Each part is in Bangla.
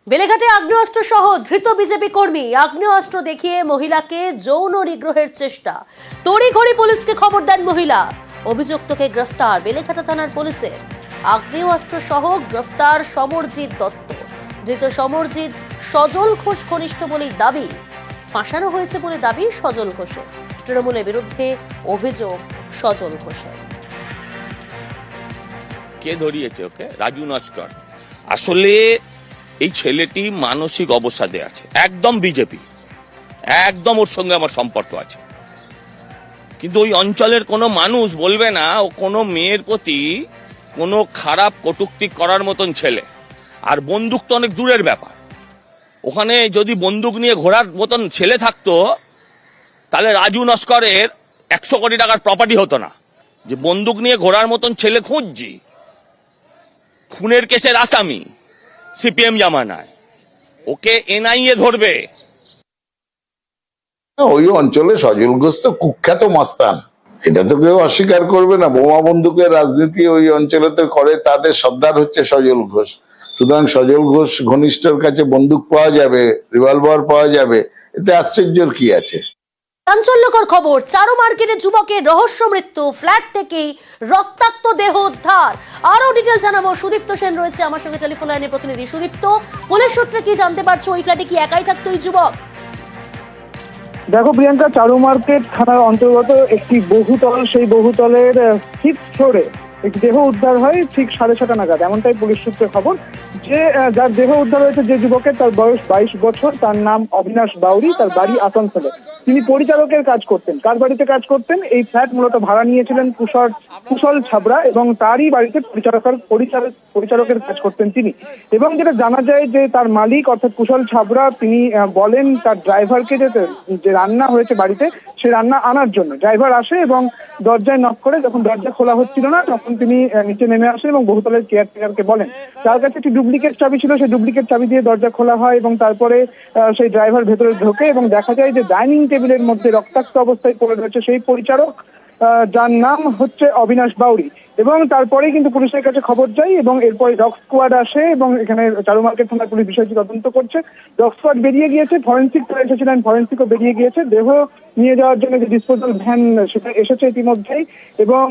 বেলেঘাটে আগ্নেয়াস্ত্র সহ ধৃত বিজেপি কর্মী, আগ্নেয়াস্ত্র দেখিয়ে মহিলাকে যৌন নিগ্রহের চেষ্টা। তড়িঘড়ি পুলিশকে খবর দেন মহিলা, অভিযুক্তকে গ্রেফতার বেলেঘাটা থানার পুলিশের। আগ্নেয়াস্ত্র সহ গ্রেফতার সমরজিৎ দত্ত। ধৃত সমরজিৎ সজল ঘোষ ঘনিষ্ঠ বলেই দাবি, ফাঁসানো হয়েছে বলে দাবি সজল ঘোষের। তৃণমূলের বিরুদ্ধে অভিযোগ সজল ঘোষের। কে ধরিয়েছে ওকে? রাজু নস্কর। আসলে এই ছেলেটি মানসিক অবসাদে আছে, একদম বিজেপি, একদম ওর সঙ্গে আমার সম্পর্ক আছে। কিন্তু ওই অঞ্চলের কোনো মানুষ বলবে না ও কোনো মেয়ের প্রতি কোনো খারাপ কটূক্তি করার মতন ছেলে। আর বন্দুক তো অনেক দূরের ব্যাপার। ওখানে যদি বন্দুক নিয়ে ঘোরার মতন ছেলে থাকতো তাহলে রাজু নস্করের 100 কোটি টাকার প্রপার্টি হতো না। যে বন্দুক নিয়ে ঘোরার মতন ছেলে খুঁজছি, খুনের কেসের আসামি, সিপিএম জামানায়, ওকে এনআইএ ধরবে। ওই অঞ্চলে সজল ঘোষ তো কুখ্যাত মস্তান, এটা তো কেউ অস্বীকার করবে না। বোমা বন্দুকের রাজনীতি ওই অঞ্চলে তো করে, তাদের সর্দার হচ্ছে সজল ঘোষ। সুতরাং সজল ঘোষ ঘনিষ্ঠর কাছে বন্দুক পাওয়া যাবে, রিভলভার পাওয়া যাবে, এতে আশ্চর্যের কি আছে? চাঞ্চল্যকর খবর, চারু মার্কেটের যুবকের রহস্য মৃত্যু, ফ্ল্যাট থেকেই রক্তাক্ত দেহ উদ্ধার। আরো ডিটেল জানাবো, সুদীপ্ত সেন রয়েছে আমার সঙ্গে টেলিফোন লাইনের প্রতিনিধি। সুদীপ্ত, পুলিশ সূত্রে কি জানতে পারছো? ওই ফ্ল্যাটে কি একাই থাকতো এই যুবক? দেখো প্রিয়াঙ্কা, চারু মার্কেট থানার অন্তর্গত একটি বহুতল, সেই বহুতলের 6th ফ্লোরে একটি দেহ উদ্ধার হয় ঠিক 6:30 নাগাদ, এমনটাই পুলিশ সূত্রে খবর। যে যার দেহ উদ্ধার হয়েছে, যে যুবকের, তার বয়স 22 বছর, তার নাম অবিনাশ বাউরি, তার বাড়ি আসানসোলে। তিনি পরিচালকের কাজ করতেন। কার বাড়িতে কাজ করতেন? এই ফ্ল্যাট মূলত ভাড়া নিয়েছিলেন কুশল ছাবড়া, এবং তারই বাড়িতে পরিচালকের কাজ করতেন তিনি। এবং যেটা জানা যায় যে তার মালিক অর্থাৎ কুশল ছাবড়া, তিনি বলেন তার ড্রাইভারকে যে রান্না হয়েছে বাড়িতে, সে রান্না আনার জন্য। ড্রাইভার আসে এবং দরজায় নক করে, যখন দরজা খোলা হচ্ছিল না তখন তিনি নিচে নেমে আসেন এবং বহুতলের কেয়ারটেকারকে বলেন। তার কাছে একটি ডুপ্লিকেট চাবি ছিল, সেই ডুপ্লিকেট চাবি দিয়ে দরজা খোলা হয় এবং তারপরে সেই ড্রাইভার ভেতরে ঢোকে এবং দেখা যায় যে ডাইনিং টেবিলের মধ্যে রক্তাক্ত অবস্থায় পড়ে রয়েছে সেই পরিচালক, যার নাম হচ্ছে অবিনাশ বাউরি। এবং তারপরেই কিন্তু পুলিশের কাছে খবর যায় এবং এরপরে ডগ স্কোয়াড আসে এবং এখানে চারু মার্কেট থানার পুলিশ বিষয়টি তদন্ত করছে। ডগ স্কোয়াড বেরিয়ে গিয়েছে, ফরেন্সিক এসেছিলেন, ফরেন্সিকও বেরিয়ে গিয়েছে। দেহ নিয়ে যাওয়ার জন্য যে ডিসপোজাল ভ্যান, সেটা এসেছে ইতিমধ্যেই। এবং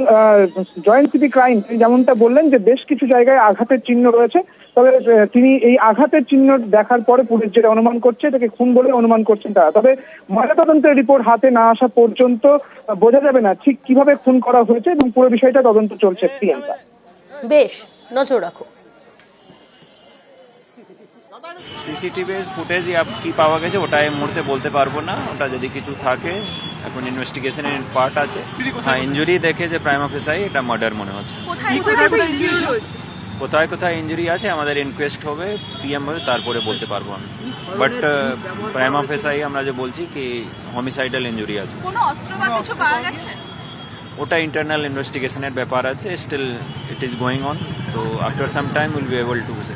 জয়েন্ট সিপি ক্রাইম যেমনটা বললেন যে বেশ কিছু জায়গায় আঘাতের চিহ্ন রয়েছে, তবে তিনি এই আঘাতের চিহ্ন দেখার পরে পুলিশ যেটা অনুমান করছে, এটাকে খুন বলে অনুমান করছেন তারা। তবে ময়নাতদন্তের রিপোর্ট হাতে না আসা পর্যন্ত বোঝা যাবে না ঠিক কিভাবে খুন করা হয়েছে এবং পুরো বিষয়টা তদন্ত চলছে। প্রিয়াঙ্কা, বেশ, নজর রাখো। সিসিটিভি ফুটেজ কি পাওয়া গেছে ওটা এই মুহূর্তে বলতে পারবো না। ওটা যদি কিছু থাকে, এখন ইনভেস্টিগেশনের পার্ট আছে। হ্যাঁ, ইনজুরি দেখে যে প্রাইম অফিসাই এটা মার্ডার মনে হচ্ছে। কোথায় কোথায় ইনজুরি আছে আমাদের ইনকোয়েস্ট হবে, পিএম হবে, তারপরে বলতে পারবো আমি। বাট প্রাইম অফিসাই আমরা যে বলছি কি হোমিসাইডাল ইনজুরি আছে। ওটা ইন্টারনাল ইনভেস্টিগেশনের ব্যাপার আছে, still it is going on. তো after some time will be able to say.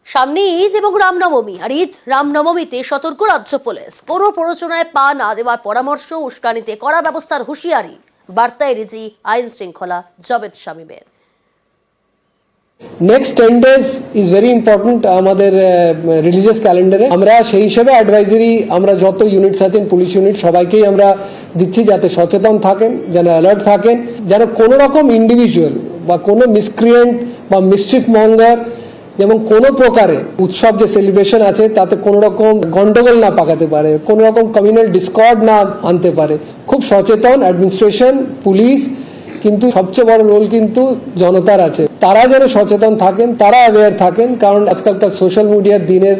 সামনে ঈদ এবং রামনবমী, আর ঈদ রামনবমীতে সতর্ক রাজ্য পুলিশ। কোনো প্ররোচনায় পা না দেওয়ার পরামর্শ, উস্কানিতে কড়া ব্যবস্থার হুঁশিয়ারি, বার্তায় রিজি আইন শৃঙ্খলা জাভেদ শামীমের। Next 10 days is very important আমাদের রিলিজিয়াস ক্যালেন্ডারে। আমরা সেই হিসেবে অ্যাডভাইজারি আমরা যত ইউনিটস আছেন, পুলিশ ইউনিট, সবাইকেই আমরা দিচ্ছি যাতে সচেতন থাকেন, যেন অ্যালার্ট থাকেন, যেন কোনো রকম ইন্ডিভিজুয়াল বা কোনো মিসক্রিয়েন্ট বা মিসচিফ মঙ্গার যেমন কোনো প্রকারে উৎসব যে সেলিব্রেশন আছে তাতে কোনো রকম গন্ডগোল না পাকাতে পারে, কোনো রকম কমিউনাল ডিসকর্ড না আনতে পারে। খুব সচেতন অ্যাডমিনিস্ট্রেশন, পুলিশ, কিন্তু সবচেয়ে বড় রোল কিন্তু জনতার আছে। তারা যেন সচেতন থাকেন, তারা অ্যাওয়্যার থাকেন, কারণ আজকালকার সোশ্যাল মিডিয়ার দিনের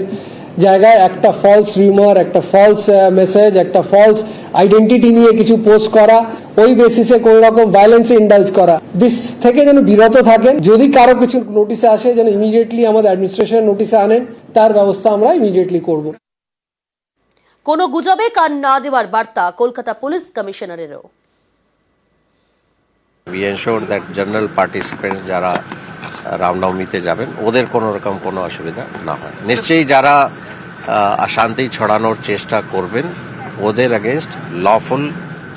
জায়গায় একটা ফলস রিউমার, একটা ফলস মেসেজ, একটা ফলস আইডেন্টিটি নিয়ে কিছু পোস্ট করা, ওই বেসিসে কোন রকম ভায়োলেন্সে ইন্ডালজ করা, দিস থেকে যেন বিরত থাকেন। যদি কারো কিছু নোটিশে আসে যেন ইমিডিয়েটলি আমাদের অ্যাডমিনিস্ট্রেশন নোটিশে আনেন, তার ব্যবস্থা আমরা ইমিডিয়েটলি করব। কোনো গুজবে কান না দেওয়ার বার্তা কলকাতা পুলিশ কমিশনারেরও। We ensure that general participants যারা রামনবমীতে যাবেন ওদের কোনো রকম কোনো অসুবিধা না হয়। নিশ্চয়ই যারা অশান্তি ছড়ানোর চেষ্টা করবেন ওদের এগেনস্ট লফুল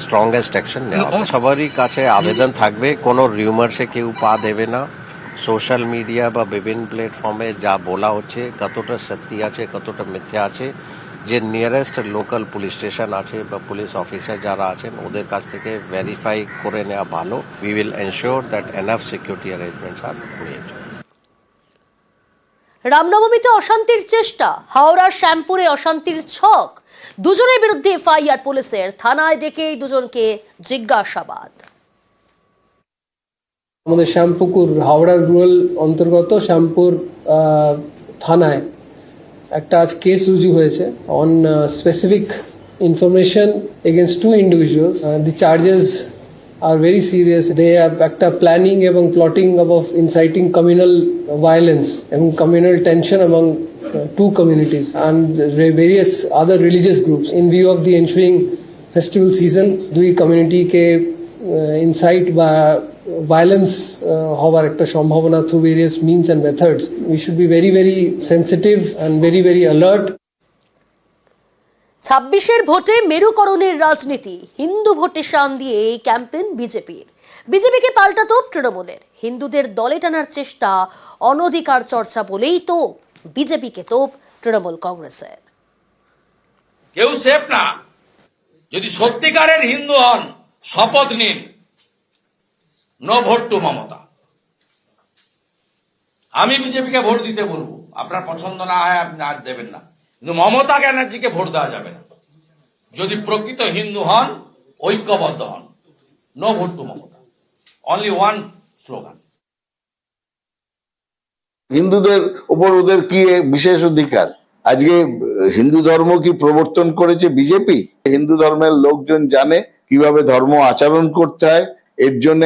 স্ট্রংগেস্ট অ্যাকশন নেওয়া হবে। সবারই কাছে আবেদন থাকবে কোনো রিউমার্সে কেউ পা দেবে না, সোশ্যাল মিডিয়া বা বিভিন্ন প্ল্যাটফর্মে যা বলা হচ্ছে কতটা সত্যি আছে কতটা মিথ্যা আছে, যে নিয়ারেস্ট লোকাল পুলিশ স্টেশন আছে বা পুলিশ অফিসার যারা আছেন ওদের কাছ থেকে ভেরিফাই করে নেওয়া ভালো। We will ensure that enough security arrangements are made. রামনবমীতে অশান্তির চেষ্টা, হাওড়ার শ্যামপুরে অশান্তির ছক, দুজনের বিরুদ্ধে এফআইআর পুলিশের, থানায় ডেকে দুজনকে জিজ্ঞাসাবাদ। আমাদের শ্যামপুকুর হাওড়া রুরাল অন্তর্গত শ্যামপুর থানায় একটা আজ কেস রুজু হয়েছে on specific information against to individuals. The charges are very serious. They have একটা planning এবং plotting of inciting communal violence and communal tension among two communities and various other religious groups. In view of the ensuing festival season, দুই community কে incite বা violence হওয়ার একটা সম্ভাবনা through various means and methods. We should be very, very sensitive and very, very alert. 26-এর ভোটে মেরুকরণের রাজনীতি, হিন্দু ভোটে শান দিয়ে এই ক্যাম্পেইন বিজেপির। বিজেপিকে পাল্টা তোপ তৃণমূলের, হিন্দুদের দলে টানার চেষ্টা, অনধিকার চর্চা বলেই তোপ বিজেপিকে, তোপ তৃণমূল কংগ্রেসের। কেউ সেফ না। যদি সত্যিকারের হিন্দু হন শপথ নিন, নো ভোট টু মমতা। আমি বিজেপিকে ভোট দিতে বলবো, আপনার পছন্দ না হয় আপনি আর দেবেন না, কিন্তু মমতা ব্যানার্জিকে ভোট দেওয়া যাবে না। যদি প্রকৃত হিন্দু হন, ঐক্যবদ্ধ হন, no vote to Mamata, only one slogan. হিন্দুদের উপর ওদের কি বিশেষ অধিকার? আজকে হিন্দু ধর্ম কি প্রবর্তন করেছে বিজেপি? হিন্দু ধর্মের লোকজন জানে কিভাবে ধর্ম আচরণ করতে হয়। এর জন্য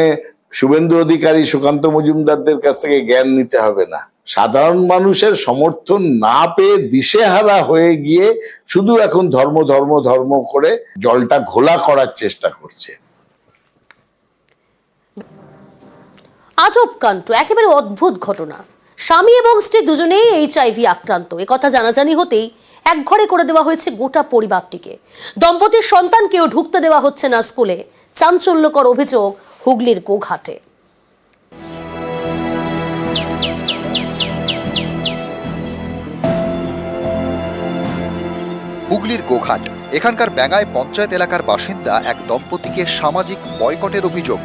শুভেন্দু অধিকারী, সুকান্ত মজুমদারদের কাছ থেকে জ্ঞান নিতে হবে না। সাধারণ মানুষের সমর্থন না পেয়ে দিশেহারা হয়ে গিয়ে শুধু এখন ধর্ম ধর্ম ধর্ম করে জলটা ঘোলা করার চেষ্টা করছে। আজব কাণ্ড, একেবারে অদ্ভুত ঘটনা। স্বামী এবং স্ত্রী দুজনেই HIV আক্রান্ত, একথা জানাজানি হতেই একঘরে করে দেওয়া হয়েছে গোটা পরিবারটিকে। দম্পতির সন্তানকেও ঢুকতে দেওয়া হচ্ছে না স্কুলে। চাঞ্চল্যকর অভিযোগ হুগলির গোঘাটে। হুগলির গোঘাট, এখানকার ব্যাঙায় পঞ্চায়েত এলাকার বাসিন্দা এক দম্পতিকে সামাজিক বয়কটের অভিযোগ।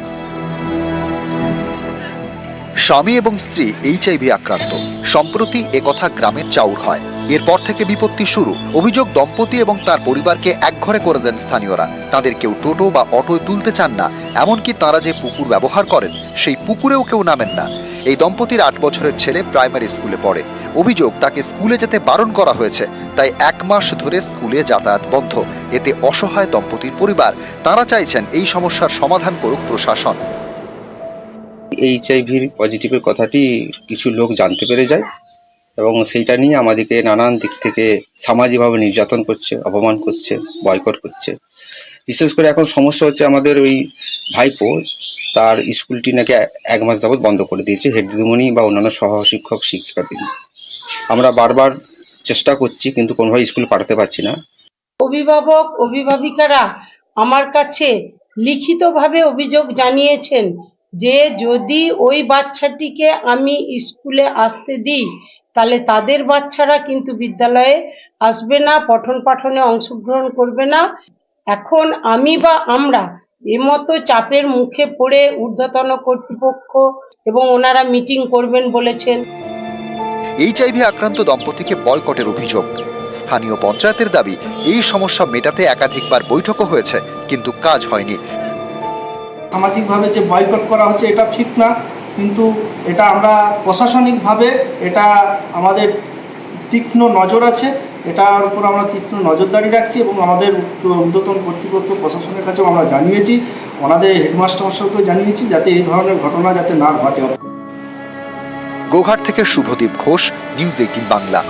স্বামী এবং স্ত্রী HIV আক্রান্ত। সম্প্রতি একথা গ্রামের চাউর হয়। এরপর থেকে বিপত্তি শুরু। অভিযোগ, দম্পতি এবং তার পরিবারকে একঘরে করে দেন স্থানীয়রা। তাদের কেউ টোটো বা অটোয় তুলতে চান না, এমনকি তারা যে পুকুর ব্যবহার করেন সেই পুকুরেও কেউ নামেন না। এই দম্পতির 8 বছরের ছেলে প্রাইমারি স্কুলে পড়ে। অভিযোগ, তাকে স্কুলে যেতে বারণ করা হয়েছে, তাই 1 মাস ধরে স্কুলে যাতায়াত বন্ধ। এতে অসহায় দম্পতির পরিবার। তারা চাইছেন এই সমস্যার সমাধান করুক প্রশাসন। HIV পজিটিভের কথাটি কিছু লোক জানতে পেরে যায় এবং সেইটা নিয়ে আমাদেরকে নানান দিক থেকে সামাজিকভাবে নির্যাতন করছে, অপমান করছে, বয়কট করছে। বিশেষ করে এখন সমস্যা হচ্ছে আমাদের ওই ভাইপো, তার স্কুলটি নাকি 1 মাস যাবৎ বন্ধ করে দিয়েছে হেড দিদিমণি বা অন্যান্য সহ শিক্ষক শিক্ষিকাদের। আমরা বারবার চেষ্টা করছি কিন্তু কোনোভাবে স্কুলে পাঠাতে পারছি না। অভিভাবক অভিভাবিকারা আমার কাছে লিখিতভাবে অভিযোগ জানিয়েছেন যে যদি ওই বাচ্চাটিকে আমি স্কুলে আসতে দিই তাহলে তাদের বাচ্চারা কিন্তু বিদ্যালয়ে আসবে না, পঠন পাঠনে অংশগ্রহণ করবে না। এখন আমি বা আমরা এমতো চাপের মুখে পড়ে ঊর্ধ্বতন কর্তৃপক্ষ এবং ওনারা মিটিং করবেন বলেছেন। HIV আক্রান্ত দম্পতিকে বয়কটের অভিযোগ। স্থানীয় পঞ্চায়েতের দাবি, এই সমস্যা মেটাতে একাধিকবার বৈঠকও হয়েছে কিন্তু কাজ হয়নি। সামাজিকভাবে যে বয়কট করা হচ্ছে এটা ঠিক না, কিন্তু এটা আমরা প্রশাসনিকভাবে এটা আমাদের তীক্ষ্ণ নজর আছে, এটার উপর আমরা তীক্ষ্ণ নজরদারি রাখছি এবং আমাদের ঊর্ধ্বতন কর্তৃপক্ষ প্রশাসনের কাছেও আমরা জানিয়েছি, ওনাদের হেডমাস্টার মশাইকেও জানিয়েছি যাতে এই ধরনের ঘটনা যাতে না ঘটে। গোঘাট থেকে শুভদীপ ঘোষ, নিউজ 18 বাংলা।